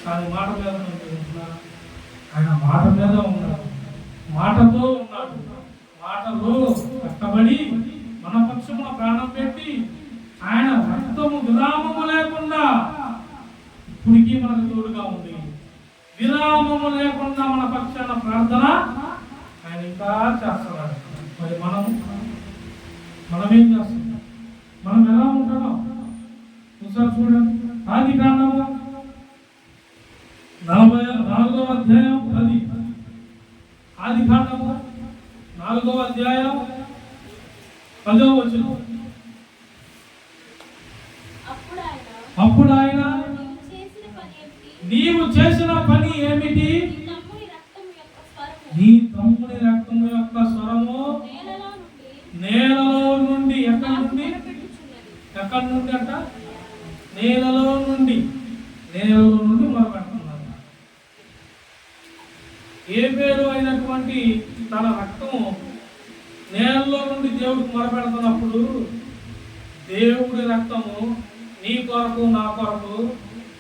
కానీ మాట మీద ఆయన మాట మీద ఉన్నాడు, మాటతో ఉన్నాడు. మాటలో కష్టపడి మన పక్షమున ప్రాణం పెట్టి ఆయన రక్తము విరామము లేకుండా ఇప్పటికీ మనకు తోడుగా ఉంది. విరామము లేకుండా మన పక్షాన ప్రార్థన ఆయన ఇంకా చేస్తున్నాడు. మరి మనమేం చేస్తున్నాం? మనం ఎలా ఉంటున్నాం? ఒకసారి చూడండి. ఆదికాండము 44వ అధ్యాయం 10. ఆదికాండము 4వ అధ్యాయం 10వ వచనం. అప్పుడు ఆయన నీవు చేసిన పని ఏమిటి? నీ తమ్ముని రక్తము యొక్క స్వరము నేలలో నుండి ఎక్కడి నుండి అంట? నేలలో నుండి మొరపెడుతున్నారు. ఏ పేరు అయినటువంటి తన రక్తము నేలలో నుండి దేవుడికి మొరపెడుతున్నప్పుడు దేవుడి రక్తము నీ కొరకు నా కొరకు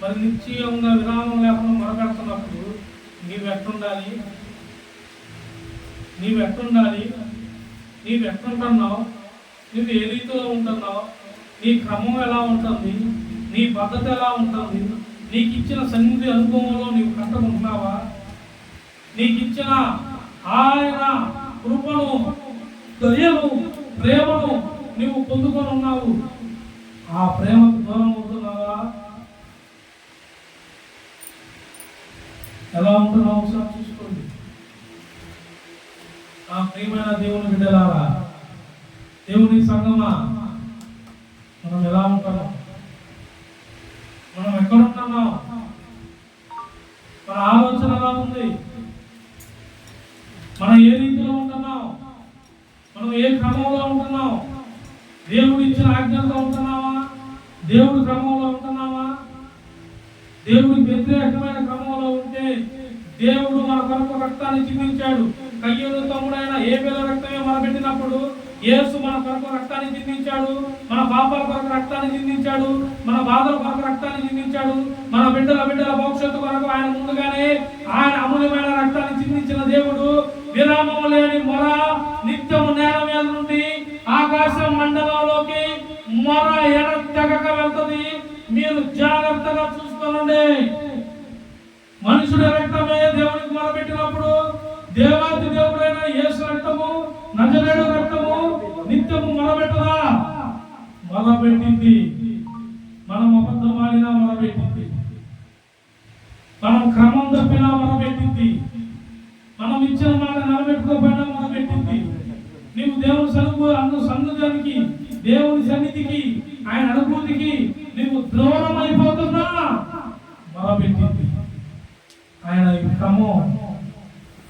మరి నిశ్చయంగా విరామం లేకుండా మొరపెడుతున్నప్పుడు నీవెట్టుండాలి? నీవెట్టుంటున్నావు? నువ్వు ఏ రీతిలో ఉంటున్నావు? నీ క్రమం ఎలా ఉంటుంది? నీ పద్ధతి ఎలా ఉంటుంది? నీకు ఇచ్చిన సన్నిధి అనుభవంలో నీవు కట్టుకుంటున్నావా? నీకు ఇచ్చిన ఆయన కృపను, దయను, ప్రేమను నీవు పొందుకొని ఉన్నావు. ఆ ప్రేమకు దూరం అవుతున్నావా? ఎలా ఉంటున్నావు? ఒకసారి చూసుకోండి. ఆ ప్రియమైన దేవుని బిడ్డలారా, దేవుని సంగమా, మనం ఎలా ఉంటున్నాం? మనం ఎక్కడ ఉంటున్నాం? మన ఆలోచన ఎలా ఉంది? మనం ఏ రీతిలో ఉంటున్నాం? మనం ఏ క్రమంలో ఉంటున్నాం? దేవుడు ఇచ్చిన ఆజ్ఞలతో ఉంటున్నావా? దేవుడి క్రమంలో ఉంటున్నావా? దేవుడికి వ్యతిరేకమైన క్రమంలో ఉంటే దేవుడు మన కొరకు రక్తాన్ని చిందించాడు. కయ్యూరు తమ్ముడైన హేబెలు రక్తమే మొరపెట్టినప్పుడు యేసు మన కొరకు రక్తాన్ని చిందించాడు. మన పాపాల కొరకు రక్తాన్ని చిందించాడు. మన బాధల కొరకు రక్తాన్ని చిందించాడు. మన బిడ్డల భవిష్యత్తు కొరకు ఆయన ముందుగానే ఆయన అమూల్యమైన రక్తాన్ని చిందించిన దేవుడు విరామము లేని మొర నిత్యము నేల మీద నుండి ఆకాశం మండలంలోకి మొర ఎడతెగక వెళ్తుంది. మీరు జాగ్రత్తగా చూసుకోనండి. మనుషుడి రక్తమే దేవునికి మొరపెట్టినప్పుడు దేవాది దేవుడైన యేసు రక్తము, నజరేయుడు రక్తము నిత్యము మొరపెట్టదా? మొరపెట్టింది. మనం అబద్ధమాడినా మొరపెట్టింది. మనం క్రమం తప్పినా మొరపెట్టింది. మనం ఇచ్చిన మాట నిలబెట్టుకోకపోయినా మొరపెట్టింది. నీవు దేవుని సన్నిధానికి, దేవుని సన్నిధికి, ఆయన అనుభూతికి నీవు దూరం అయిపోతున్నా మొరపెట్టింది. ఆయన క్రమం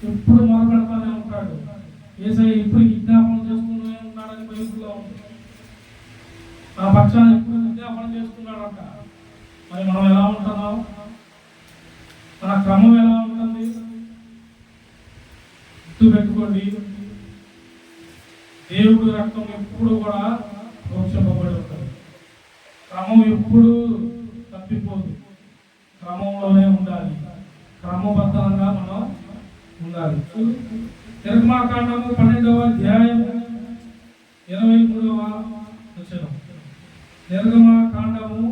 ఎప్పుడు మొరపెడతానే ఉంటాడు. యేసయ్య ఇప్పుడు విజ్ఞాపనం చేస్తూనే ఉన్నాడని బైబిల్లో ఉంది. ఆ పక్షాన్ని ఎప్పుడు విజ్ఞాపనం చేస్తున్నాడంట. మరి మనం ఎలా ఉంటున్నాం? మన క్రమం ఎలా ఉంటుంది? గుర్తు పెట్టుకోండి, దేవుడి రక్తం ఎప్పుడు కూడా ప్రోక్షింపబడి ఉంటుంది. క్రమం ఎప్పుడు తప్పిపోదు. క్రమంలోనే ఉండాలి. క్రమబద్ధంగా మనం ఉండాలి. నిర్గమాకాండము 12వ అధ్యాయం 23వ వచనం. నిర్గమాకాండము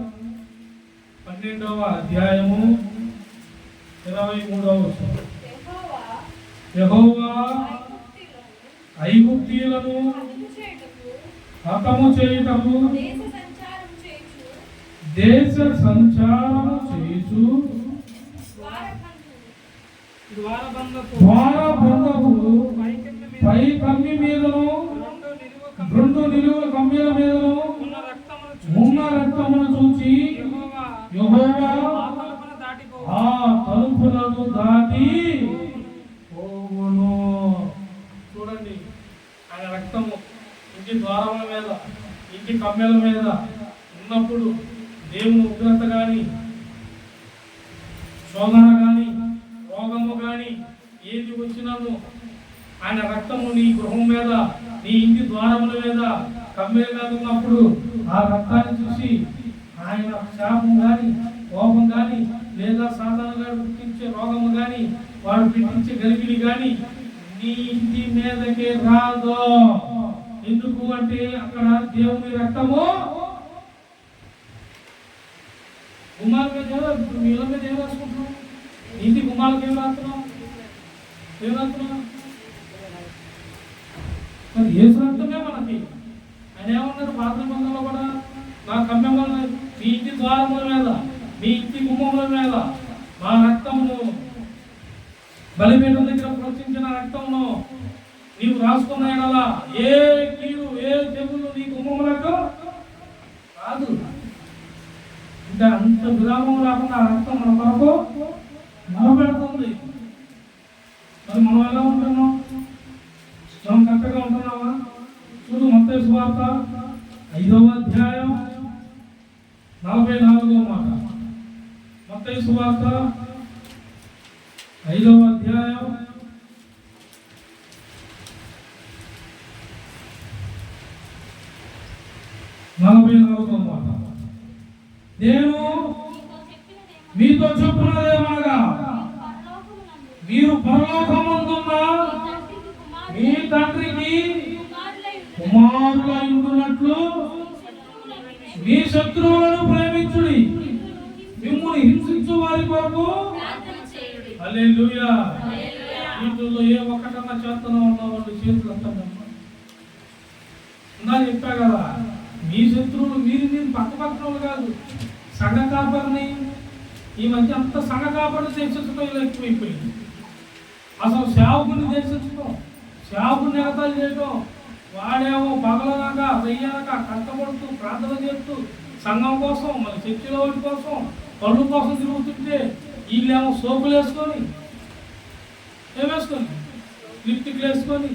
12వ అధ్యాయము 23వ వచనం. యెహోవా ఐగుప్తీయులను హతము చేయుటకు దేశ సంచారము చేయుచు ద్వారబంధపు పై కమ్మి మీదను 2 నిలువు కమ్మీల మీదను ఉన్న రక్తమును చూచి యెహోవా ఆ తలుపులను దాటి పోవును. చూడండి, ఆయన రక్తము ఇంటి ద్వారముల మీద, ఇంటి కమ్మెల మీద ఉన్నప్పుడు దేవుని ఉగ్రత కానీ, శోధన కానీ, రోగము కానీ ఏది వచ్చినాను ఆయన రక్తము నీ గృహం మీద, నీ ఇంటి ద్వారముల మీద, కమ్మెల మీద ఉన్నప్పుడు ఆ రక్తాన్ని చూసి ఆయన శాపం కానీ, కోపం కానీ లేదా సాధారణంగా పుట్టించే రోగము కానీ వాడు పుట్టించే గలిబిలి కానీ నీ ఇంటి మీదకే రాదు. ఎందుకు అంటే అక్కడ దేవుని రక్తము గుమ్మాల మీద మీల మీద ఏం రాసుకుంటున్నాం? ఇంటి గుమ్మాలకు ఏం రాస్తున్నాం? మరి యేసు రక్తమే మనకి. ఆయన ఏమన్నారు పాత నిబంధనలో కూడా, నా కమ్మెమ్మల మీ ఇంటి ద్వారముల మీద, మీ ఇంటి గుమ్మముల మీద మా రక్తమును, బలిపీఠం దగ్గర ప్రోత్సహించిన రక్తమును నీవు రాసుకున్న ఎడల ఏ కీడు ఏ తెగులు నీ గుమ్మములకు రాదు. ఇంకా అంత విరామం రాకుండా ఆ రక్తం మన కొరకు నిలబెడుతుంది. మరి మనం ఎలా ఉంటున్నాం? మనం కరెక్ట్గా ఉంటున్నామా? చూడు మత్తయి సువార్త 5వ అధ్యాయం 44వ మాట. మత్తయి సువార్త 5వ అధ్యాయం 44వ మాట. నేను మీతో చెప్పున్నదేమనగా, మీరు పరలోకమందున్న మీ తండ్రికి కుమారులై ఉండునట్లు మీ శత్రువులను ప్రేమించుడి, మిమ్మును హింసించు వారి కొరకు హల్లెలూయా. వీటిల్లో ఏ ఒక్కటన్నా చేతనం ఉన్న వాళ్ళు చేతులు అంటారమ్మా. చెప్పా కదా, మీ శత్రువులు మీరు పక్కపక్కన కాదు, సంఘ కాపరిని. ఈ మధ్య అంత సంఘ కాపరిని దర్శించడం ఎక్కువైపోయింది. అసలు సేవకుని దర్శించడం, సేవకుని ఎగతాలు చేయడం, వాడేమో పగలనక వెయ్యనక కష్టపడుతూ ప్రార్థన చేస్తూ సంఘం కోసం, మళ్ళీ చర్చిలో వాటి కోసం, పళ్ళు కోసం తిరుగుతుంటే వీళ్ళేమో సోపులు వేసుకొని ఏమేసుకొని లిప్టిక్లు వేసుకొని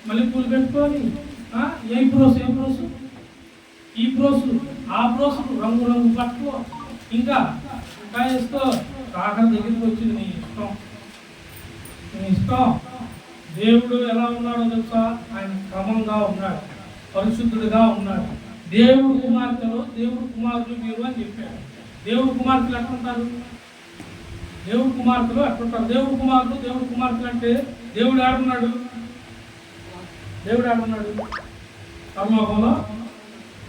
మళ్ళీ పూలు పెట్టుకొని ఈ బ్రోసు ఆ బ్రోసులు రంగు రంగు పట్టుకో ఇంకా వేసుకో. కాకర దగ్గరికి వచ్చింది నీ ఇష్టం. దేవుడు ఎలా ఉన్నాడో తెలుసా? ఆయన క్రమంగా ఉన్నాడు, పరిశుద్ధుడిగా ఉన్నాడు. దేవుడు కుమార్తెలు, దేవుడు కుమారులు మీరు అని చెప్పాడు. దేవుడు కుమార్తెలు ఎట్లుంటారు? దేవుడు కుమార్తెలు ఎట్లుంటారు? దేవుడు కుమారులు, దేవుడు కుమార్తెలు అంటే దేవుడు ఆడున్నాడు. పరలోకంలో.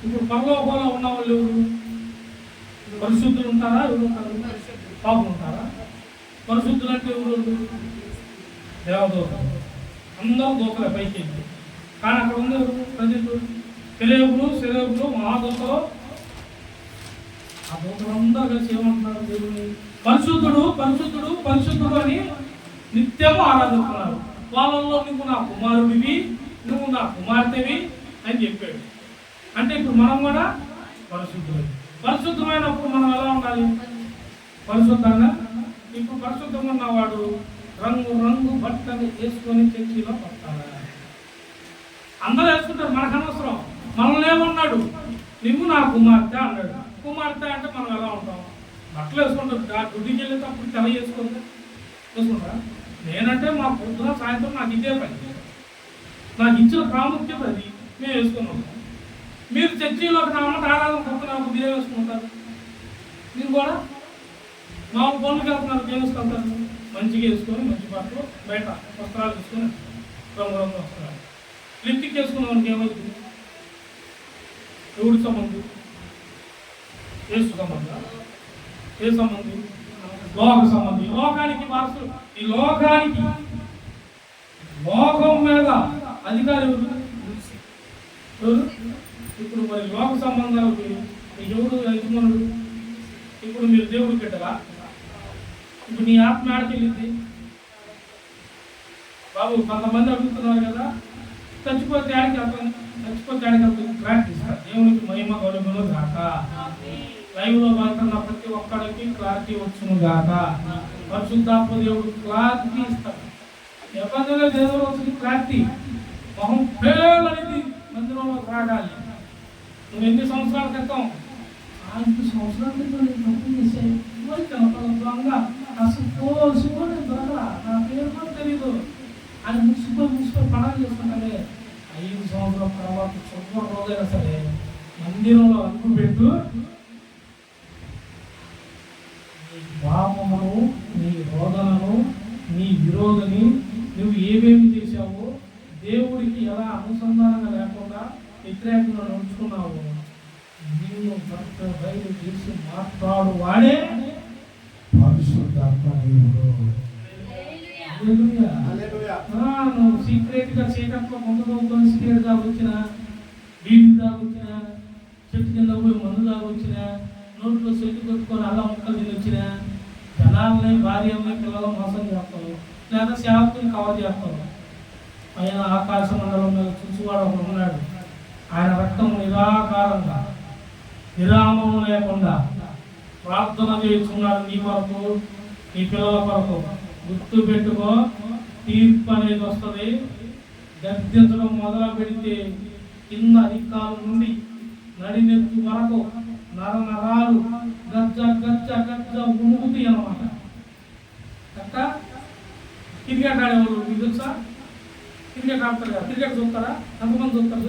ఇప్పుడు పరలోకంలో ఉన్న వాళ్ళు ఎవరు? పరిశుద్ధులు ఉంటారా? ఎవరు ఉంటారు? పాపం ఉంటారా? పరిశుద్ధులు అంటే ఎవరు? దేవదూతలు. అందరూ దూతలే పైకి వెళ్ళి. కానీ అక్కడ ఉంది ప్రజలు సెలవులు మహాదూతలు. ఆ దూతలందరూ కలిసి ఏమంటున్నారు? దేవుని పరిశుద్ధుడు అని నిత్యము ఆరాధిస్తున్నారు. వాళ్ళల్లో నువ్వు నా కుమారుడివి, నువ్వు నా కుమార్తెవి అని చెప్పాడు. అంటే ఇప్పుడు మనం కూడా పరిశుద్ధమైనప్పుడు మనం ఎలా ఉండాలి? పరిశుద్ధంగా. ఇప్పుడు పరిశుద్ధంగా ఉన్నవాడు రంగు బట్టలు వేసుకొని చర్చిలో పడతారా? అందరూ వేసుకుంటారు, మనకు అనవసరం. మనల్ని ఏమన్నాడు? నువ్వు నా కుమార్తె అన్నాడు. కుమార్తె అంటే మనం ఎలా ఉంటాం? బట్టలు వేసుకుంటారు. డ్యూటీకి వెళ్ళేటప్పుడు తెల వేసుకుంటారా? నేనంటే మా పొద్దున సాయంత్రం నాకు ఇదే పని, నాకు ఇచ్చిన ప్రాముఖ్యత అది. మేము వేసుకున్నాం. మీరు చర్చిలోకి నా అమ్మట ఆరాధన కొడుతున్నారు, మీరే వేసుకుంటారు. మీరు కూడా మామూలు పనులకు వెళ్తున్నారు, వేసుకుంటారు. మంచిగా వేసుకొని మంచి బట్టలు బయట వస్త్రాలు వేసుకొని రంగు వస్త్రాలు. లిప్టిక్ వేసుకున్నామనికి ఏమవుతుంది? ఎవరి సంబంధం? ఏసు సంబంధం. ఏ సంబంధం? లోక సంబంధం. లోకానికి వారసులు. ఈ లోకం మీద అధికారి ఎవరు? ఇప్పుడు మరి లోక సంబంధాలకు ఎవరు యజమానుడు? ఇప్పుడు మీరు దేవుడు పెట్టరా? ఇప్పుడు నీ ఆత్మ ఆడకెళ్ళింది బాబు. కొంతమంది అడుగుతున్నారు కదా, చచ్చిపోతే ఆడికి వెళ్తుంది. ప్రాక్టీస్ దేవునికి మహిమ గౌరవములు గాక. లైవ్లో పాల్గొన్న ప్రతి ఒక్కడికి క్లారిటీ వచ్చును గాక. పరిశుద్ధాత్మ దేవుడు క్లారిటీ ఇస్తాడు. ప్రపంచంలో దేవుడు వచ్చింది క్లారిటీ. మొహం పేలనేది మందిరంలో రాగాలి. నువ్వు ఎన్ని సంవత్సరాల క్రితం? 5 సంవత్సరాల క్రితం నేను తప్పు చేశాను. దొంగ అసలు పోల్చుకొని దొంగ నా పేరు కూడా తెలీదు అని మున్సిపల్ పడాలు చేస్తుంటే 5 సంవత్సరాల తర్వాత శుభ్ర రోజైనా సరే మందిరంలో అడుగు పెట్టు, పాపం ఏమేమి చేశావో, దేవుడికి ఎలా అనుసంధానంగా లేకుండా వ్యతిరేకంగా నడుచుకున్నావో, నీవు భర్త బయలు చేసి మాట్లాడు వాడే పరిశుద్ధాత్మ దేవుడు. నువ్వు సీక్రెట్ గా చీకట్లో ముందుకొని సీక్రెట్ దాకా వచ్చిన, బీడి దాకా వచ్చిన, చెట్టు కింద పోయి మందు దాకా వచ్చిన, నోట్లో చెట్టు కొట్టుకొని అలా ముక్కలు తిని వచ్చిన, జనాలని భార్యని పిల్లలు మోసం చేస్తావు, లేదా సేవకుని కవర్ చేస్తావు. ఆయన ఆకాశ మండలం మీద చూసివాడు ఒకడు ఉన్నాడు. ఆయన రక్తం నిరాకారంగా విరామం లేకుండా ప్రార్థన చేస్తున్నాడు నీ కొరకు, నీ పిల్లల కొరకు. గుర్తు పెట్టుకో, తీర్పు అనేది వస్తుంది. గర్జించడం మొదలు పెడితే కింద అధికారం నుండి నడినెత్తు వరకు నరాలు గజ్జ గజ్జ గజ్జ ఉణుకుతాయి అన్నమాట. అక్క క్రికెట్ ఆడేవాళ్ళు మీకు తెలుసా? క్రికెట్ ఆడతారు కదా, క్రికెట్ చూస్తారా? ఎంతమంది చూస్తారు?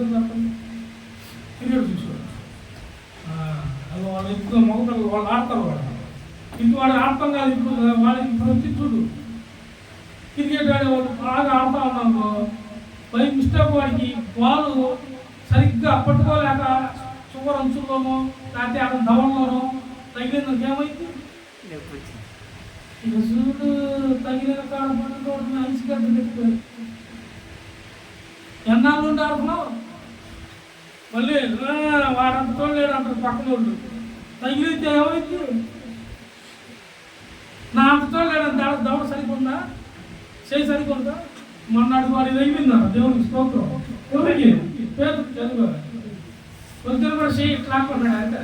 క్రికెట్ చూసుకోరు. వాళ్ళు ఎక్కువ మగపిల్లలు వాళ్ళు ఆడతారు. ఇంటి వాడు ఆడతాం కాదు, ఇప్పుడు వాళ్ళకి ప్రతి చూడు క్రికెట్ ఆడేవాళ్ళు బాగా ఆడుతూ ఉన్నాము. బై మిస్టేక్ వాడికి బాల్ సరిగ్గా పట్టుకోలేక చివరి అంచుల్లోనో లేకపోతే అక్కడ దవడలోనో తగిలిందని ఏమైంది? ఇక చూడు తగిలిన కాడ పట్టుకోవడం ఐసుగడ్డ పెట్టిపోయి ఎన్నాళ్ళు ఉండి ఆడుతున్నావు. మళ్ళీ వాడంత తోడలేడు అంటారు పక్కన వాళ్ళు. తగిలితే ఏమైంది? నా అంత తోడలేడు దవడ సరిపోందా, చేయి సరిపోందా? మొన్నటి వాడి తగిలిందా? దేవుడికి స్తోత్రం. ఎవరికి పేరు చదువు పొద్దున కూడా చేయి ఇట్లా కొన్నాడు. అంటే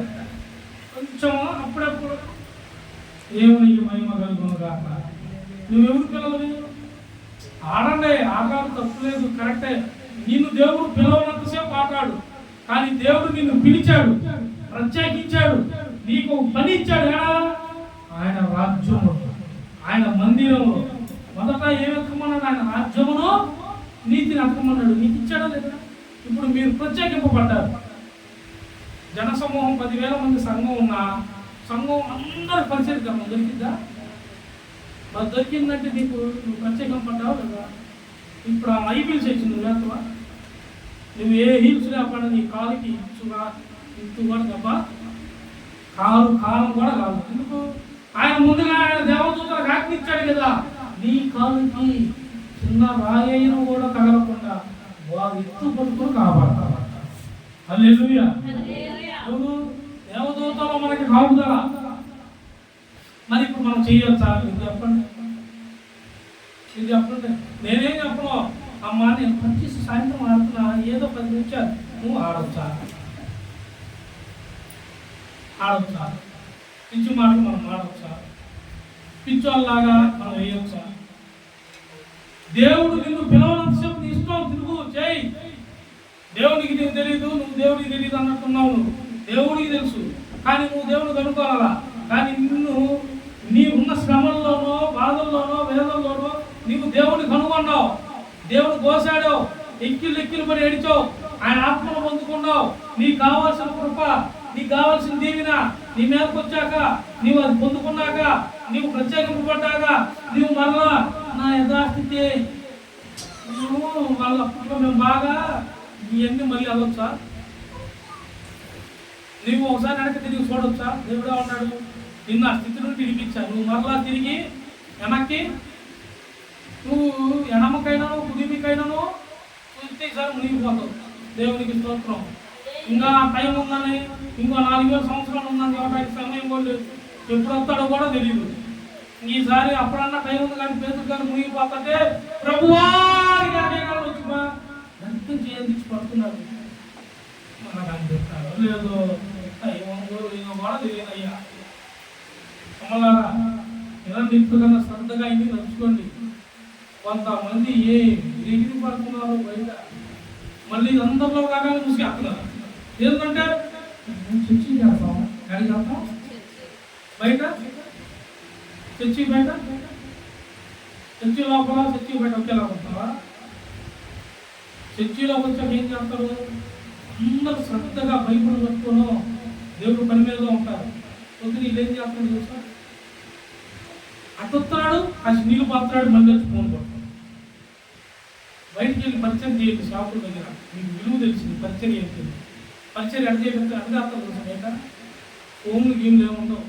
కొంచెం అప్పుడప్పుడు దేవునికి మహిమ కలుగును కాక. నువ్వెవరు పిల్లలు? ఆడండి, ఆడాడు తప్పులేదు, కరెక్టే. నిన్ను దేవుడు పిలవనంతసేపు ఆటాడు, కానీ దేవుడు నిన్ను పిలిచాడు, ప్రత్యేకించాడు, నీకు పని ఇచ్చాడు. ఆయన రాజ్యము, ఆయన మందిరము. మొదట ఏం ఎత్తుకోమన్నాడు? ఆయన రాజ్యమును నీతిని ఎత్తుకోమన్నాడు. నీకు ఇచ్చాడా లేదా? ఇప్పుడు మీరు ప్రత్యేకింపబడ్డారు. జనసమూహం 10,000 మంది సంఘం ఉన్నా సంఘం అందరూ పరిచయం దొరికిద్దా? మరి దొరికిందంటే నీకు నువ్వు ప్రత్యేకింపడ్డావు లేదా? ఇప్పుడు ఆ హీల్స్ వేసి నువ్వు వేస్తావా? నువ్వు ఏ హీల్స్ లేకుండా నీ కాలుకి ఇచ్చు కూడా తప్ప కాలం కూడా కాదు. ఎందుకు? ఆయన ముందుగా ఆయన దేవదూతలకు ఆజ్ఞ ఇచ్చాడు కదా, నీ కాలుకి చిన్న రాయను కూడా తగలకుండా వారు ఎత్తు పట్టుకుని కాపాడతారు. హల్లెలూయా. దేవదూతలో మనకి కాపుదల. మరి ఇప్పుడు మనం చేయొచ్చా? ఇది చెప్పండి. నేనేం చెప్పను. అమ్మ నేను పచ్చి సాయంత్రం ఆడుతున్నా, ఏదో 10 నిమిషాలు నువ్వు ఆడొచ్చా? పిచ్చి మాటలు మనం ఆడొచ్చా? పిచ్చోళ్ళలాగా మనం వేయొచ్చా? దేవుడు నిన్ను పిలవనంతసేపు నీ ఇష్టం తిరుగు చేయి. దేవుడికి నీకు తెలియదు, నువ్వు దేవుడికి తెలియదు అన్నట్టున్నావు. దేవుడికి తెలుసు, కానీ నువ్వు దేవుడు కనుక్కోవాలా. కానీ నిన్ను నీ ఉన్న శ్రమల్లోనో బాధల్లోనో వేదల్లోనో నీవు దేవుడిని కనుగొన్నావు, దేవుడు కోసాడు, ఎక్కిళ్ళు పడి ఏడిచావు, ఆయన ఆత్మను పొందుకున్నావు. నీకు కావాల్సిన కృప, నీకు కావాల్సిన దీవెన నీ మీదకి వచ్చాక, నీవు అది పొందుకున్నాక, నీవు ప్రత్యేకింపబడ్డాక, నీవు మరలా నా యథాస్థితి వాళ్ళ అప్పట్లో మేము బాగా ఇవన్నీ మళ్ళీ వెళ్ళొచ్చా? నువ్వు ఒకసారి వెనక్కి తిరిగి చూడొచ్చా? దేవుడే ఉన్నాడు, నిన్ను ఆ స్థితి నుండి విడిపించా. నువ్వు మరలా తిరిగి వెనక్కి నువ్వు ఎడమకైనాను కుదిమికైనాను చూస్తే ఈసారి మునిగిపోతావు. దేవునికి స్తోత్రం. ఇంకా టైం ఉందని, ఇంకో 4,000 సంవత్సరాలు ఉందని ఇవ్వడానికి సమయం కూడా ఎప్పుడు వస్తాడో కూడా తెలియదు. ఈసారి అప్పుడన్నా టైం ఉంది, కానీ పేదలు కానీ మునిగిపోతుంటే ప్రభువా వచ్చిమా అంతం చేయించి పడుతున్నాడు. మనకు అని చెప్తారు లేదు కూడా తెలియదు. అయ్యా అమ్మలారా ఇలా నిప్పు కన్నా శ్రద్ధగా ఇది నడుచుకోండి. కొంతమంది ఏ ఎగిరి పడుతున్నారు బయట, మళ్ళీ అందరిలో కాగానే చూసేస్తున్నారు. ఎందుకంటే చర్చి చేస్తాం, ఎక్కడికి వెళ్తాం? బయట చర్చి బయట, చర్చి లోపల చర్చి బయట ఒకేలా ఉంటావా? చర్చిలోకి వచ్చాక ఏం చేస్తారు? అందరూ శ్రద్ధగా బైబిల్ పట్టుకోను దేవుడు పని మీద ఉంటారు. కొద్ది నీళ్ళు ఏం చేస్తాడు తెలుసా? అట్టొస్తున్నాడు, ఆ నీళ్ళు పాత్రాడు, మళ్ళీ వచ్చి ఫోన్ కొడతాడు. పరిచయం చేయండి షాపుల దగ్గర, మీకు విలువ తెలిసింది పరిచయం ఏంటి. పరిచయం ఎడ చేయండి అర్థం తెలుసు బయట ఫోన్లు గేమ్లు ఏముండవు.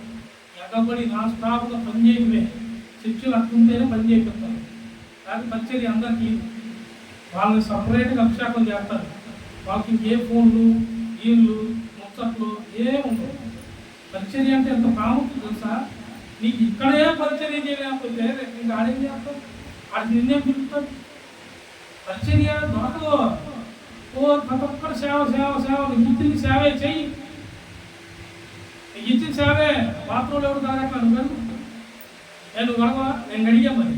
ఎగబడి నా స్టాఫ్గా పని చేయడమే, చర్చలు అట్లుంటేనే పని చేపిస్తారు. కానీ పరిచయం అందరికీ వాళ్ళని సపరేట్గా అభిషేకం చేస్తారు. వాళ్ళకి ఇంకే ఫోన్లు వీళ్ళు ముచ్చట్లు ఏముండవు. పరిచర్య అంటే ఎంత ప్రాముఖ్యం తెలుసా? నీకు ఇక్కడే పరిచర్య చేయలేకపోతే నీకు ఆడేం చేస్తావు? ఆడికి నిన్నేం పిలుస్తాడు? పరిచర్య దొరకదు. ప్రతి ఒక్కరు సేవ సేవ సేవ, నీకు ఇచ్చిన సేవే చెయ్యి. నీకు ఇచ్చిన సేవే. బాత్రూంలో ఎవరు తాగట్లా నువ్వు నేను గడవా, నేను గడిగా మరి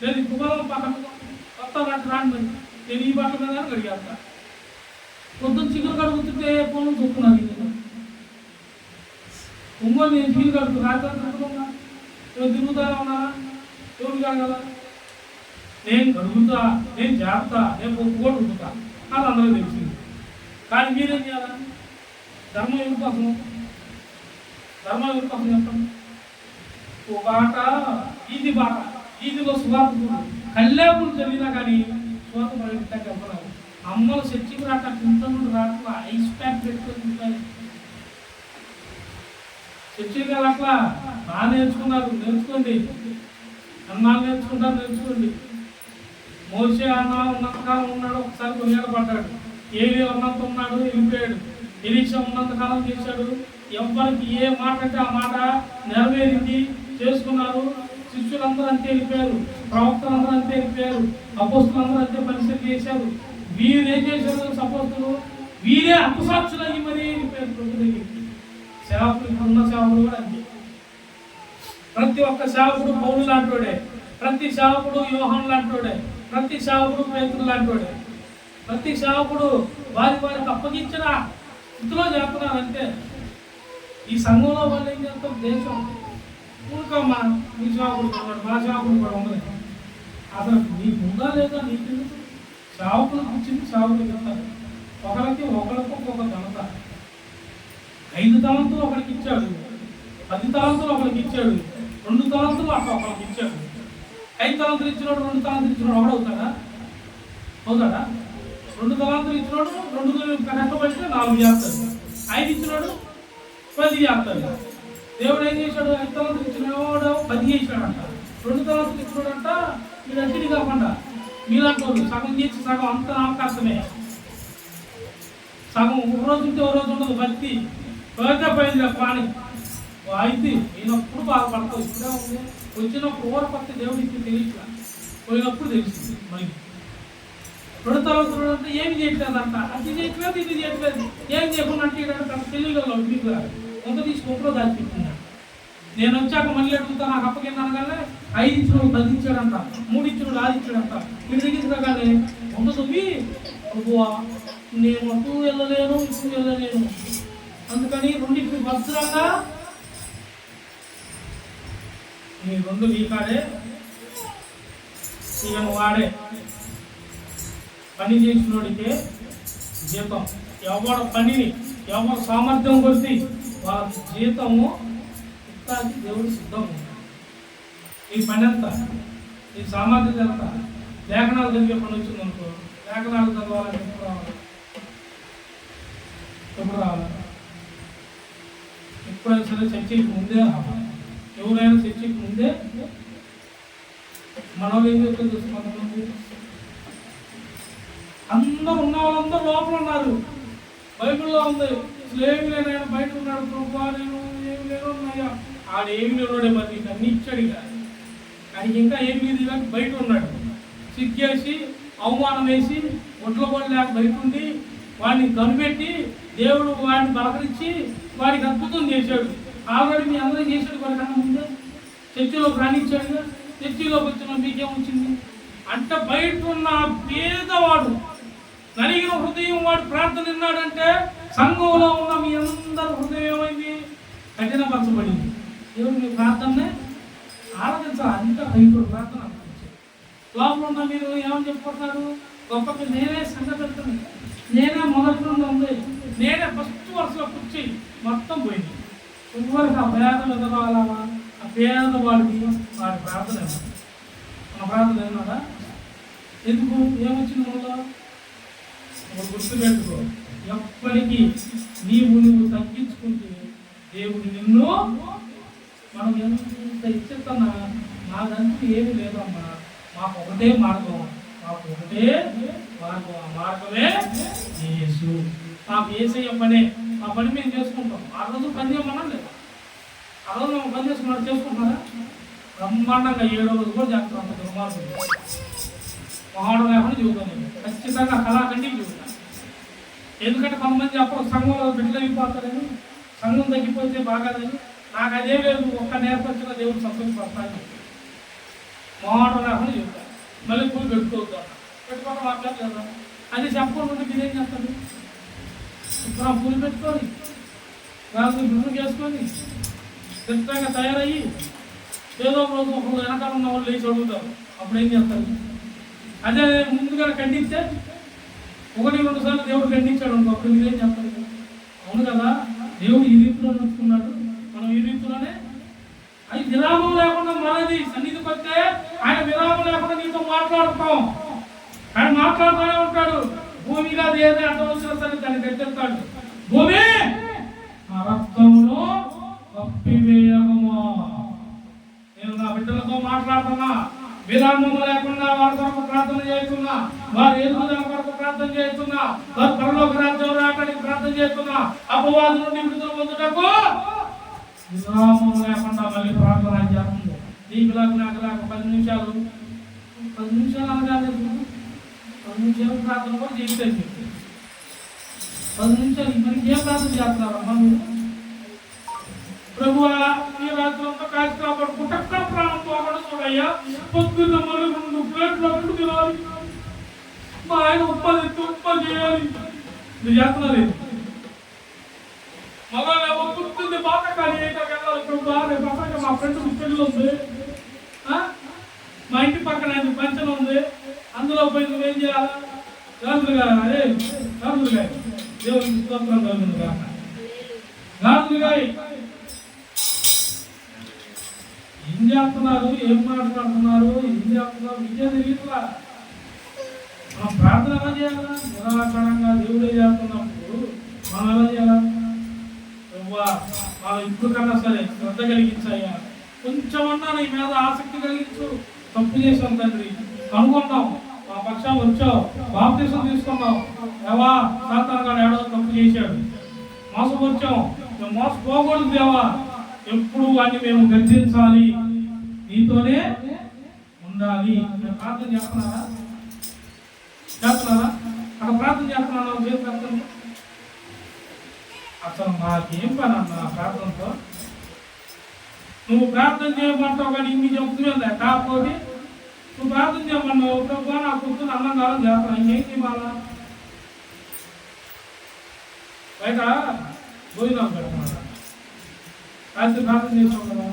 లేదు కుటుంబం పక్కన కొత్త బట్టలు రాండి మరి నేను ఈ బట్టల మీద గడిగేస్తా. పొద్దున్న చికెన్ కడుగుతుంటే ఫోన్ చూస్తున్నాను ఒంగోలు నేను చికెన్ కడుగు రాత్రి కడుగుతున్నా ఎవరు తిరుగుతా ఉన్నారా? ఎవరు కడగల? నేను కడుగుతా, నేను చేస్తా, నేను కూడా ఉడుకుతా, అది అందరూ తెలిసింది. కానీ మీరేం చేయాలా? ధర్మం ఎవరి కోసం? ధర్మం ఎవరి కోసం చెప్పండి. ఒక బాట ఈది బాట, ఈదిలో సువార్త కళ్యాణులు జరిగినా కానీ సువార్త ప్రకటించాక చెప్పలేదు. అమ్మలు చర్చికి రాట, కుంటలు రాట్లా, ఐస్ ప్యాక్ పెట్టుకొని చర్చికి అట్లా బాగా నేర్చుకున్నారు. నేర్చుకోండి. అన్నాలు నేర్చుకుంటారు, నేర్చుకోండి. మోసే అన్న ఉన్నంతకాలం ఉన్నాడు, ఒకసారి కొనియాడ పడ్డాడు. ఏలి ఉన్నంత ఉన్నాడు, వెళ్ళిపోయాడు. ఎలీషా ఉన్నంతకాలం చేశాడు. ఎవరికి ఏ మాట అంటే ఆ మాట నెరవేరింది, చేసుకున్నారు. శిష్యులందరూ అంతే వెళ్ళిపోయారు, ప్రవక్తలందరూ అంతే వెళ్ళిపోయారు, అపోస్తులందరూ అంతే పరిస్థితి చేశారు. వీరేం చేశారు? సపోర్టులు వీరే అపసాక్షులు అయ్యి మరీ వెళ్ళిపోయారు ప్రభు దగ్గరికి. సేవకులు ఉన్న సేవకులు కూడా అంతే. ప్రతి ఒక్క సేవకుడు పౌలు లాంటివాడే, ప్రతి సేవకుడు యోహాను లాంటివాడే, ప్రతి సేవకుడు పేతురు లాంటివాడే. ప్రతి సేవకుడు వారికి అప్పగించిన స్థితిలో చేస్తున్నారంటే. ఈ సంఘంలో వాళ్ళు ఏం చేస్తారు? దేశం ఊరుకోమ్మా, మీ సేవకుడు ఉన్నాడు, మా సేవకుడు కూడా ఉండదు. అసలు నీకు ఉందా లేదా? నీకు సేవకులకు ఇచ్చింది సేవకులకు ఇస్తారు. ఒకరికి ఒక్కొక్క ఘనత. 5 తలంతులు ఒకరికి ఇచ్చాడు, 10 తలంతులు ఒకరికి ఇచ్చాడు, 2 తలంతులు అట్లా ఒకరికి ఇచ్చాడు. 5 తలంతులు ఇచ్చినోడు 2 తలంతులు ఇచ్చినోడు ఒకడవుతాడా? అవుతాడా? 2 తలంతులు ఇచ్చినోడు 2 కష్టపడితే 4 చేస్తాడు. 5 ఇచ్చినోడు 10 చేస్తాడు. దేవుడు ఏం చేశాడు? 5 తలంతులు ఇచ్చినోడు 10 చేశాడంట. 2 తలంతులు ఇచ్చినోడంట మీరు అట్టిది కాకుండా మీరంటారు సగం చేసి సగం అంత అవకాశమే. సగం ఒక రోజు ఉంటే ఒక రోజు ఉండదు. భక్తి పోతే పోయింది పాని అయితే పోయినప్పుడు బాధపడతావు. ఇప్పుడే ఉంది, వచ్చినప్పుడు ఓరపడితే దేవుడికి తెలియట్లా, పోయినప్పుడు తెలుస్తుంది. మరి 2 తలంతులు అంటే ఏమి చేయట్లేదంట, అది చేయట్లేదు ఇది చేయట్లేదు, ఏం చేయకుండా అంటే తెలియగల మీకు కొంత తీసుకుంటూ దాచిపెట్టింది. నేను వచ్చాక మళ్ళీ అడుగుతా, నాకు అప్పకిన్నాను కానీ 5 ఇచ్చినోడు 10 ఇచ్చాడంట, 3 ఇచ్చినోడు 6 ఇచ్చాడంట. మీరు దగ్గర కానీ ఉండదు. నేను అటు వెళ్ళలేను, ఇటు వెళ్ళలేను, అందుకని రెండింటిని భద్రంగా నీ 2 నీ కాడే, ఇక నువ్వు వాడే. పని చేసినోడికే జీతం. ఎవరి పనిని ఎవరి సామర్థ్యం కొద్ది వాళ్ళ జీతము ఇస్తానికి దేవుడు సిద్ధం. ఈ పని ఎంత, ఈ సామర్థ్యం ఎంత? లేఖనాలు చదివే పని వచ్చింది అనుకో, లేఖనాలు చదవాలని ఎప్పుడు రావాలి? ఎప్పుడు రావాలి? ఎప్పుడైనా సరే చర్చకి ముందే రావాలి. ఎవరైనా చర్చకి ముందే. మనం ఏం చెప్తుంది చూసి కొంతమంది అందరూ ఉన్న వాళ్ళందరూ లోపల ఉన్నారు. బైబిల్లో ఉంది ఏమి లేనాయన బయట ఉన్నాడు, ప్రభు నేను ఏమి లేను ఉన్నాయా? ఆడు ఏమి లేనుడే, మరి నీకు అన్ని ఇచ్చాడు. ఇక ఆయనకి ఇంకా ఏమి లేదు, బయట ఉన్నాడు. సిగ్గేసి అవమానం వేసి ఒడ్ల పడి లేక బయట ఉండి వాడిని కనిపెట్టి దేవుడు వాడిని బలకరించి వాడికి అద్భుతం చేశాడు. ఆల్రెడీ మీ అందరూ చేశాడు. వాడికన్నా ముందే చర్చిలోకి రానిచ్చాడుగా. చర్చిలోకి వచ్చిన మీకేం వచ్చింది అంటే బయట ఉన్న పేదవాడు నలిగిన హృదయం వాడు ప్రార్థన విన్నాడంటే సంఘంలో ఉన్న మీ అందరి హృదయం ఏమైంది? కఠినపరచబడింది. దేవుడు మీ ప్రార్థననే ఆరాధించాలి. అంత భయపడు ప్రార్థన. లోపల ఉన్న మీరు ఏమని చెప్పుకుంటున్నారు? గొప్ప నేనే సంగతి పెడుతున్నాను, నేనే మొదటి నుండి ఉంది, నేనే ఫస్ట్ వరుసలో కూర్చి మొత్తం పోయింది. చివరికి ఆ పేదలు ఎదగాలవా? ఆ పేదవాడికి వాడి ప్రార్థన మన ప్రార్థన ఏమన్నాడా? ఎందుకు ఏమొచ్చింది మనలో? గుర్తుపెట్టుకో, ఎప్పటికీ నువ్వు తగ్గించుకుంటే దేవుడు నిన్ను, మనం ఎంత ఇచ్చేస్తున్నా నాదంటూ ఏమి లేదమ్మా, మాకు ఒకటే మార్గం, మాకు ఒకటే మార్గం, ఆ మార్గమే యేసు. మాకు యేసయ్య పనే, ఆ పని మేము చేసుకుంటాం. ఆ రోజు పని చేయమన్నా లేదా? ఆ రోజు మేము పని చేసుకుంటున్నారా? బ్రహ్మాండంగా 7వ రోజు కూడా చేస్తాం. అంత దుర్మార్గం మహాడు లేకుండా చెబుతాను నేను, ఖచ్చితంగా కళాఖండికి చెబుతాను. ఎందుకంటే కొంతమంది అప్పుడు సంఘంలో బిడ్డలు అయిపోతారని, సంఘం తగ్గిపోతే బాగాదని. నాకు అదే లేదు, ఒక్క నేర్పరిచిన దేవుడు సంతోషపడతాను. మహాడు లేకుండా చెబుతాను. మళ్ళీ పూలు పెట్టుకోవడం మాట్లాడలేదు. అది చెప్పకుండా మీరేం చేస్తారు? ఇప్పుడు ఆ పూలు పెట్టుకొని దాని బిడ్డలు చేసుకొని ఖచ్చితంగా తయారయ్యి ఏదో రోజు ఒకరు వెనకాల ఉన్న వాళ్ళు లేచి అడుగుతారు. అప్పుడు ఏం చేస్తారు? అదే ముందుగా ఖండిస్తే 1-2 సార్లు దేవుడు ఖండించాడు అనుకో, అప్పుడు మీరేం చేస్తారు? అవును కదా, దేవుడు ఈ రీతిలో నడుచుకున్నాడు, మనం ఈ రీతిలోనే. అది విరామం లేకుండా మనది సన్నిధికి వస్తే ఆయన విరామం లేకుండా నీతో మాట్లాడుతాం. ఆయన మాట్లాడుతూనే ఉంటాడు. భూమి కాదు ఏదే అడ్డవలసిన సరే దాన్ని గట్టెత్తాడు. భూమి ఆ రక్తమును కప్పివేయము. నేను నా బిడ్డలతో మాట్లాడుతున్నా, విరామం లేకుండా వారి కొరకు ప్రార్థన చేస్తున్నా, వారి ఎదుగుదల కొరకు ప్రార్థన చేస్తున్నా, వారి పరలోక రాజ్యం రావడానికి ప్రార్థన చేస్తున్నా, అపవాదు నుండి విడుదల పొందుటకు విరామం లేకుండా మళ్ళీ ప్రార్థన చేస్తుంది. నీకు నాకు 10 నిమిషాలు అనగానే 10 నిమిషాలు ప్రార్థన కూడా చేయించండి. 10 నిమిషాలు మనకి ఏం ప్రార్థన చేస్తున్నారమ్మా మీరు? ప్రభువా ఈ రాత్రంతా కాచి కాపాడుకుంటా ప్రాణం పోకూడదు చూడయ్యా. పొద్దున్న మళ్ళీ 2 ప్లేట్లు అప్పుడు తినాలి, మా ఆయన ఉప్ప చేయాలి. మీరు చేస్తున్నారు మగవాళ్ళు పొద్దున్నే బాగా కానీ వెళ్ళాలి. ప్రభువా రేపు పక్కన మా ఫ్రెండ్ పెళ్ళి ఉంది, మా ఇంటి పక్కన ఆయన పంచన ఉంది, అందులో పోయి నువ్వేం చేయాలా? గాజులుగా దేవునికి స్తోత్రం కలుగునుగా. గాజులుగా ఏం చేస్తున్నారు, ఏం మాట్లాడుతున్నారు, ఏం చేస్తున్నారు విజయ తెలియట్లా. మనం ప్రార్థన ఎలా చేయాలా? నిరాకరంగా దేవుడే చేస్తున్నప్పుడు మనం ఎలా చేయాలా? వాళ్ళు ఇప్పుడు కన్నా సరే శ్రద్ధ కలిగించాయా, కొంచెమన్నా నీ మీద ఆసక్తి కలిగించు. తప్పు చేసాం తండ్రి, కనుగొన్నాం, మా పక్షం వచ్చావు, బాప్తీసం తీసుకున్నాం. దేవా సాతాను గారు ఏడో తప్పు చేశాడు, మోసపరిచాం, మేము మోసపోకూడదు దేవా. ఎప్పుడు వాడిని మేము గర్జించాలి, నీతోనే ఉండాలి. ప్రార్థన చేస్తున్నారా? అక్కడ ప్రార్థన చేస్తున్నాను. అసలు నాకేం పని అన్న ప్రార్థనతో? నువ్వు ప్రార్థన చేయమంటావు కానీ ఇన్ని చెప్తుందా? కాకపోతే నువ్వు ప్రార్థన చేయమన్నావు, ప్రభు నా కూర్చొని అన్నం కాలం చేస్తాను, ఇంకేం చేయాలా? బయట భోజనాలు పెడుతున్నా, రాత్రి ప్రార్థన చేసావు కదా,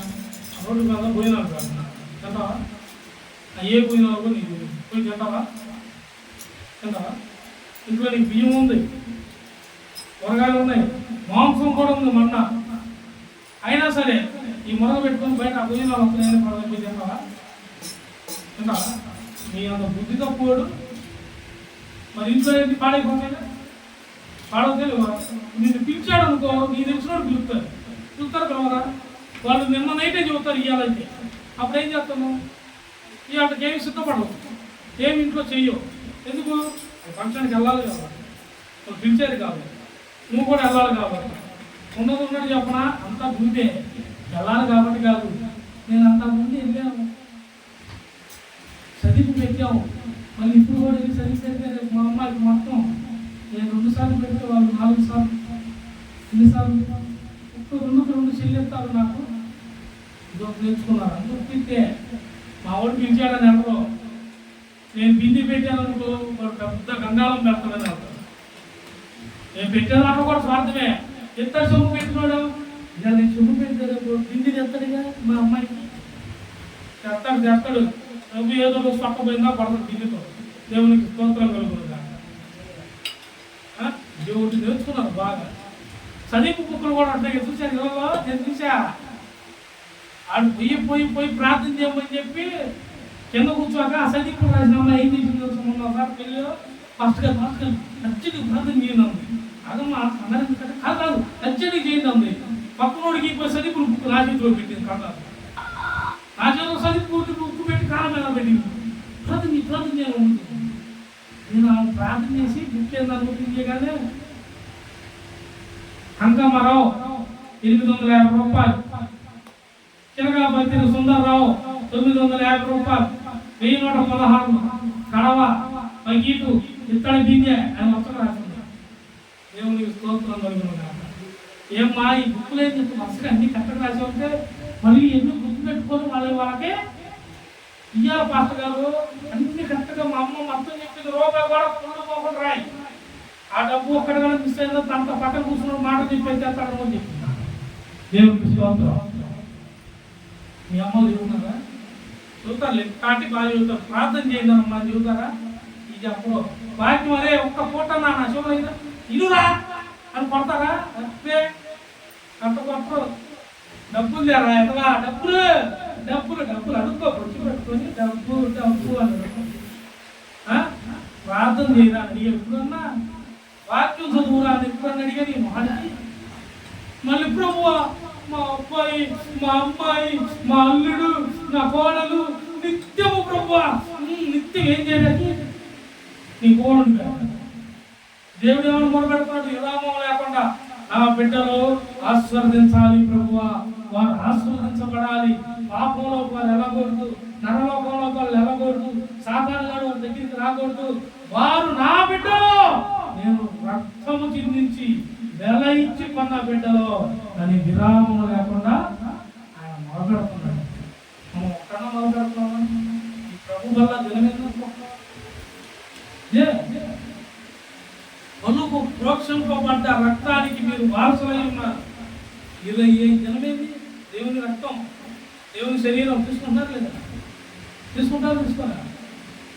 రోడ్డు మీద భోజనాలు పెడుతున్నా, తింటావా? ఏ భోజనాలు కూడా నీకు పోయి తింటావా? ఇంట్లో నీకు బియ్యం ఉంది, కూరగాయలు ఉన్నాయి, మాంసం కూడా ఉంది మొన్న. అయినా సరే ఈ మొదలు పెట్టుకొని బయట భోజనాలు వస్తున్నాయని పోయి తింటావా? నీ అంత బుద్ధి తక్కువడు. మరి ఇంట్లో ఏంటి పాడైపోతాయి? పాడవుతే నిన్ను పిలిచాడు అనుకో, నీ తెలిసినోడు పిలుస్తారు పిలవరా? వాళ్ళు నిన్న నైటే చెబుతారు ఇవ్వాలంటే. అప్పుడు ఏం చేస్తాను? ఇవాళకి ఏమి సిద్ధపడవు, ఏమి ఇంట్లో చెయ్యవు. ఎందుకు? ఫంక్షన్కి వెళ్ళాలి కాబట్టి, వాళ్ళు పిలిచేది కాబట్టి, నువ్వు కూడా వెళ్ళాలి కాబట్టి. ఉన్నది చెప్పనా, అంతా ముందే వెళ్ళాలి కాబట్టి కాదు. నేను అంతా ముందే వెళ్ళాను, చదివి పెట్టాము. మళ్ళీ ఇప్పుడు కూడా వెళ్ళి చదివితే రేపు మా అమ్మాయికి మొత్తం నేను 2 సార్లు పెడితే వాళ్ళు 4 సార్లు, ఎన్నిసార్లు ఇప్పుడు 2 చెల్లిస్తారు. నాకు ఇదో నేర్చుకున్నారు. అందుకు తింటే మా వాడు పిలిచాడని ఎవరో, నేను బింది పెట్టాను అనుకో, పెద్ద గంగాళం పెడతానని అంటారు. నేను పెట్టేదాకా కూడా స్వార్థమే. ఎంత సొమ్ము పెట్టినాడు, ఇక నేను సొమ్ము పెట్టాడు, బిందిని ఎత్తడిగా మా అమ్మాయికి చేస్తాడు. నువ్వు ఏదో రోజు పట్టపోయిందా పడతాడు బిందితో. దేవునికి స్తోత్రం కలుగుతుందా? దేవుడిని నేర్చుకున్నారు బాగా. చదివి కుక్కలు కూడా ఉంటాయి చూశాను ఇళ్ళలో, నేను చూసా. ఆడు పోయి ప్రార్థన చేయమని చెప్పి కింద కూర్చోక ఆ సైనికుడు రాసిన అమ్మాయి ఏం చేసింది ఒకసారి పెళ్ళి ఫస్ట్ గా నచ్చడి ప్రార్థన చేయండి అంది. అదమ్మా అందరికి కాదు కాదు నచ్చడి చేయండి అంది. పక్కనోడికి సైనికుడు నా చేతిలో పెట్టింది కాదు నా చేతిలో సైనికుడు ఉప్పు పెట్టి కాలం మీద పెట్టింది. ప్రార్థన చేయాలి. నేను ప్రార్థన చేసి బుక్ ఏందని గుర్తించగానే అంకమ్మరావు 850 రూపాయలు, చిరగాపత్రి సుందర్రావు 950 రూపాయలు, 1116 కడవ పగీటు ఇత్తడి బిందె అని మొత్తం రాసింది. దేవునికి స్తోత్రం కలుగును. ఏమ్మా ఈ బుక్కులు ఏం చెప్తే వరుసగా అన్ని కరెక్ట్గా రాసి ఉంటే మళ్ళీ ఎందుకు గుర్తు పెట్టుకొని వాళ్ళకే ఇయ్యాల పాస్టర్ గారు అన్ని కరెక్ట్గా మా అమ్మ మొత్తం చెప్పింది. రూపాయలు కూడా ఫుల్ పోకుండా రాయి. ఆ డబ్బు ఒక్కడ కూడా మిస్ అయిందో తనతో పక్కన కూర్చున్న మాట చెప్పేస్తాడని చెప్పింది. దేవునికి స్తోత్రం. మీ అమ్మలు చెబుతున్నారా? చెబుతారు లేదు కాటి బాగా చెబుతారు. ప్రార్థన చేయండి అమ్మా చెబుతారా? ఇది అప్పుడు వాక్యం అరే ఒక్క పూట నా శివరైనా ఇనురా అని కొడతారా? తప్పే అంత కొట్టరు. డబ్బులు లేరా ఎట్లా? డబ్బులు డబ్బులు డబ్బులు అడుక్కో పొచ్చి పెట్టుకొని డబ్బు డబ్బు అని ప్రార్థన చేయరా అడిగే ఎప్పుడన్నా వాక్యం చదువురా అని ఎప్పుడన్నా అడిగా నీ మాటకి మళ్ళీ ప్రభువా మా అబ్బాయి మా అమ్మాయి మా అల్లుడు నా కోడలు నిత్యము ప్రభువా నిత్యం ఏం చేయడానికి నీ కోడలు దేవుడు ఏమైనా మొదలుపెడతాడు విరామం లేకుండా నా బిడ్డలు ఆశీర్వదించాలి ప్రభువా, వారు ఆశీర్వదించబడాలి. పాపంలో వారు వెళ్ళకూడదు, నరలోకంలో వాళ్ళు వెళ్ళకూడదు, సాతాను గారు వారి దగ్గరికి రాకూడదు. వారు నా బిడ్డలు, నేను రక్తము చిందించి వెల ఇచ్చి కొన్న బిడ్డలో అని విరామం లేకుండా ఆయన మొదలుపెడుతున్నాడు. మనం ఒక్కడన్నా మొదలుపెడుతున్నామా? ఈ ప్రభు వల్ల దినమేందుకుంటున్నాం. పలుకు ప్రోక్షింపబడ్డ రక్తానికి మీరు వారసులై ఉన్నారు. ఇది ఏ జనమేది? దేవుని రక్తం, దేవుని శరీరం తీసుకుంటారు లేదా? తీసుకోరా?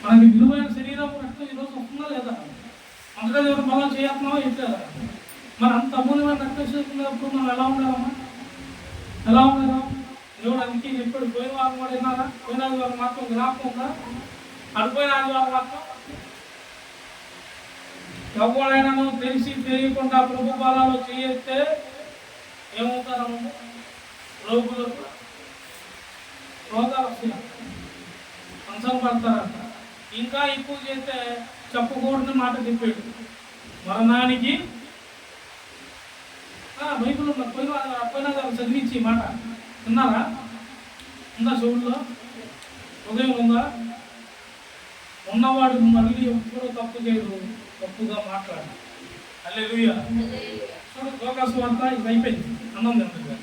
మనకి విలువైన శరీరం రక్తం ఈరోజు వస్తుందా లేదా? అందుకని ఎవరు మనం చేస్తున్నామో ఎట్లేదా? మరి అంత అమూల్యమైన రక్తం చేసుకున్నప్పుడు మనం ఎలా ఉండాలమ్మా? ఎలా ఉండాలా? దేవుడు అందుకే చెప్పాడు. పోయిన వారం కూడా విన్నారా? పోయిన ఆదివారం మాత్రం జ్ఞాపకం ఉందా? అడిపోయిన ఆదివారం మాత్రం ఎవరైనా తెలిసి తెలియకుండా ప్రభు బాలలో చేస్తే ఏమవుతారు? రోగులకు రోగాలు వస్తున్నాయి, అంశం పడతారంట. ఇంకా ఎక్కువ చేస్తే చెప్పకూడని మాట చెప్పాడు. మరణానికి బైబిల్ పోయినా చదివించి మాట విన్నారా? ఉందా చెవుల్లో? ఉదయం ఉందా? ఉన్నవాడు మళ్ళీ ఎప్పుడూ తప్పు చేయడు, తప్పుగా మాట్లాడు. హల్లెలూయా. చూడు లోకాసు అంతా ఇది అయిపోయింది. అన్నం తింటుంది.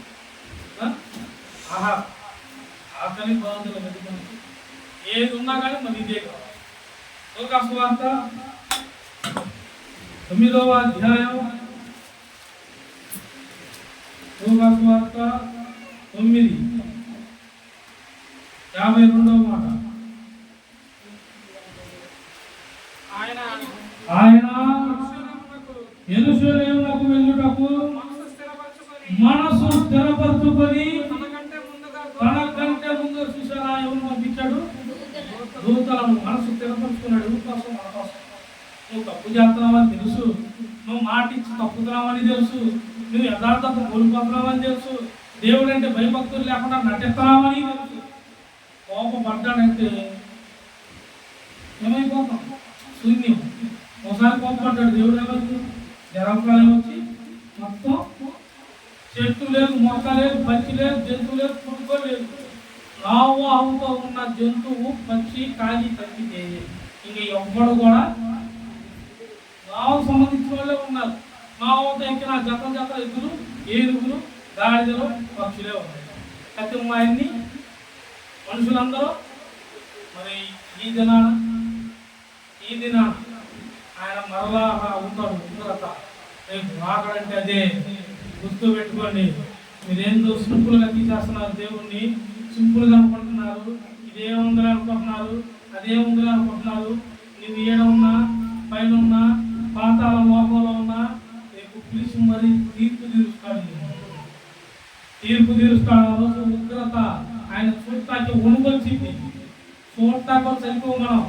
ఆహా ఆకలి బాధలు వెతుకుని ఏది ఉన్నా కానీ మరి ఇదే కావాలి. లోకాసు అంత 9వ అధ్యాయం, లోకాసు అంత 9:52 మాట. ఆయన యెరూషలేమునకు వెళ్ళుటకు మనసు స్థిరపరచుకొని తనకంటే ముందు చూసారా ఎవరు పంపించాడు? దూతలను. మనసు స్థిరపరచుకున్నాడు. ఎవరి కోసం? మన కోసం. నువ్వు తప్పు చేస్తున్నావని తెలుసు, నువ్వు మాట ఇచ్చి తప్పుతున్నావని తెలుసు, నువ్వు యథార్థత కోల్పోతున్నావని తెలుసు, దేవుడు అంటే భయభక్తులు లేకుండా నటిస్తున్నావని తెలుసు. కోపపడ్డాడంటే ఏమైపోతాం? శూన్యం. ఒకసారి కోపపడ్డాడు దేవుడు, ఏమైంది? జరప్రాయం వచ్చి మొత్తం చెట్టు లేదు, మొక్క లేదు, పచ్చి లేదు, జంతువు లేదు, పుట్టుకో లేదు. రావు ఆవుతో ఉన్న జంతువు పక్షి కాగి తగ్గితే ఇంక ఎవ్వడు కూడా రావు సంబంధించిన వాళ్ళే ఉన్నారు. మావుతో ఎక్కిన జత ఎద్దులు, ఏనుగులు, గాడిదలు, పక్షులే ఉన్నాయి. అయితే అన్ని మనుషులందరూ మరి ఈ దినాన ఆయన మరలా ఉంటాడు. ఉగ్రత రేపు రాకడంటే అదే. గుర్తు పెట్టుకోండి. మీరేందో సింపుల్గా తీసేస్తున్నారు దేవుణ్ణి, సింపుల్గా అనుకుంటున్నారు. ఇదేముందని అనుకుంటున్నారు, అదేముందని అనుకుంటున్నారు. నువ్వు ఏడున్నా, పైన ఉన్నా, పాతాల లోకంలో ఉన్నా రేపు పిలిచి మరి తీర్పు తీరుస్తాడు. ఆ రోజు ఉగ్రత ఆయన చూడటానికి వణుకొచ్చింది. చూడటానికి సరిపో మనం